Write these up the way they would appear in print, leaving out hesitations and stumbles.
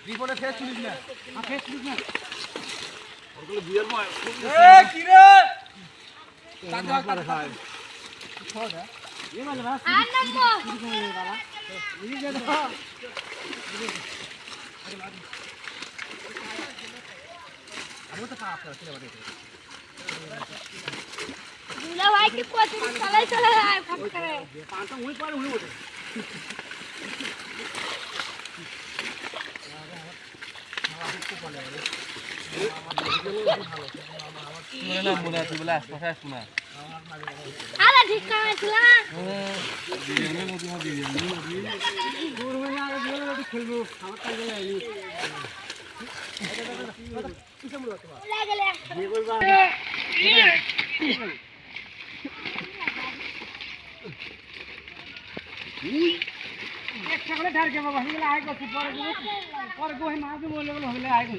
রিপোর্টে ফেস তুলিস না ফেস তুলিস না ওগুলো বিয়ের ময় এ কি রে টাকা করে খায় ছড়া এ মানে বাস আর নাম্বার শুরু করে দে বাবা এই যে দাও আমি তো খারাপ করে চলে বাড়ি দুলা ভাই কি কোচিং চলে আয় ফট করে পাঁচটা ওই পারে উড়ে ওঠে না মনে আছে বলে আশপাশে শোনা আরে ঠিক কাটলা বিরিয়ানি মতো বিরিয়ানি দূর হয়ে আগে গেলে খেলবো আমার কাছে আইলি লাগলে কি করবা একটা করে ঢারকে বাবা হইলে আই করতে পরে গো হে মাঝে বলে বলে হইলে আই গো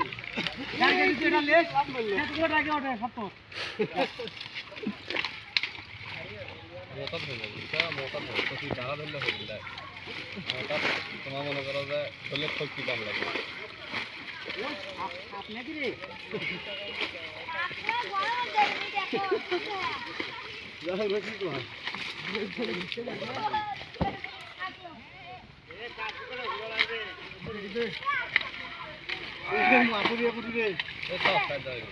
ঢারকে দিতে এটা লে সব বললে এত করে ঢারকে ওঠে সব তো মোটা ধরলে এটা মোটা ধরলে তো কি জানা ধরলে হবে না মোটা তোমার মনে করো যে ধরলে খুব কি দাম লাগে আপনি কি রে যাই বেশি তো হয় এই মাপুরি মাপুরি রে এই তো ফায়দা হইলো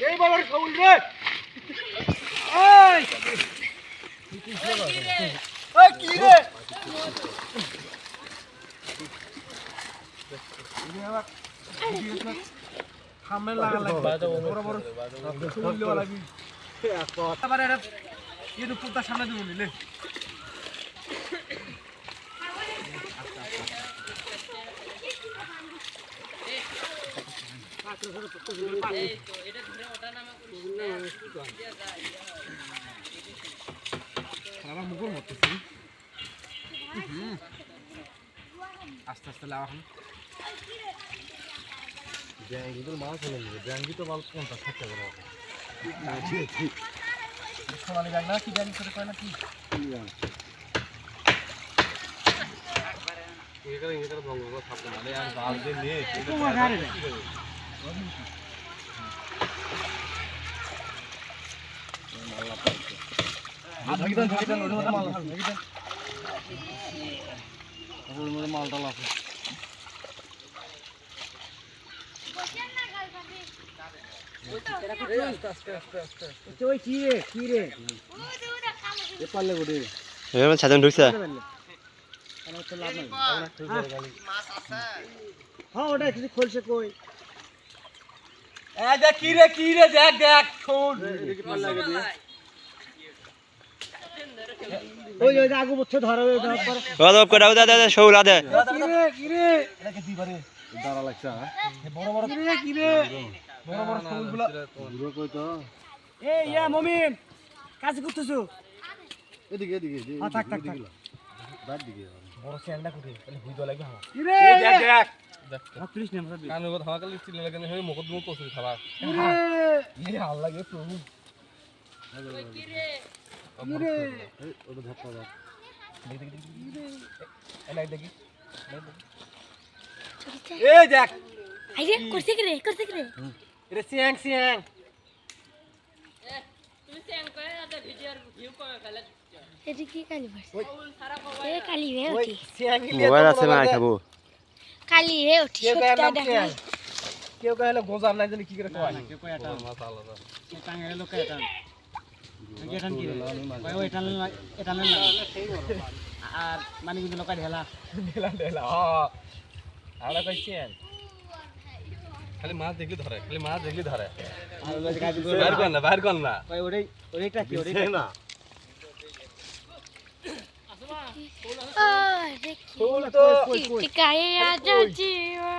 এই বাবার কৌল রে এই কি রে সামনে লাগা লাগবে বড় বড় ফুল দেওয়া লাগবে আবার এটা ইউটিউব পুরো সামনে দিব নিলে মুখের মতো আস্তে আস্তে লাভ এখন ব্যাঙ্গিদের মাছ হলো ব্যাঙ্গি তো মাল 50 টাকা করে সোনালি ব্যাগ না কি ব্যাগ করে কয় না কি এখানে ভঙ্গ করে থাকবে মানে আর জাল দিয়ে নিয়ে মালটা লাফে সাজন ঢুকছে হ্যাঁ ওটা কিছু খোলছে কই দেখ কি রে দেখ দেখ শোন ওই ওই আগু বচ্চ ধরে রদব করে দাও দাদা শৌলা দে কি রে এটা কি দিবারে দাঁড়া লাগছে বড় বড় কি রে বড় বড় ফুলগুলো দূরে কই তো এই ইয়া মমিন কাজ করতেছো এদিকে এদিকে হ্যাঁ থাক থাক থাক বাদ দিকে বড় স্যান্ডা করে তাহলে হুই দাও লাগবে কি রে দেখ দেখ দেখ পুলিশ নেম সব কানে কথা হাকালে স্টিল লাগে না মুখ দুমু তোসি খাবা এই হাল লাগে প্রভু কি রে এই ওটা ধাক্কা দাও দেখ এলাই দেখি এ এই দেখ আইরে করতে কি রে রে সিং সিং তুমি সেম করে না ভিডিওর ভিউ করে ফেলে এটা কি কালি ভাই ওই এ কালি হে ওই ওঠি সিং লিয়ে মোবাইল আছে না খাবো কালি হে ওঠি কেউ কয় সত্যি নাম দেখ সিং কেউ কয় হলো গোজার নাই জানি কি করে কয় কেউ কই এটা মাথা আলাদা টাঙ্গে লোক এটা এটা কি রে ওই এটা না আর মানে কিন্তু লোক ঢেলা ঢেলা ঢেলা আমরা কইছেন খালি মাছ দেখলি ধরে খালি মাছ দেখলি ধরে আর ওই গাবি বাইর কর না ভাই ওইটা কি ওইটা না দেখি ফুল তো টিকায়ে আজ জীবন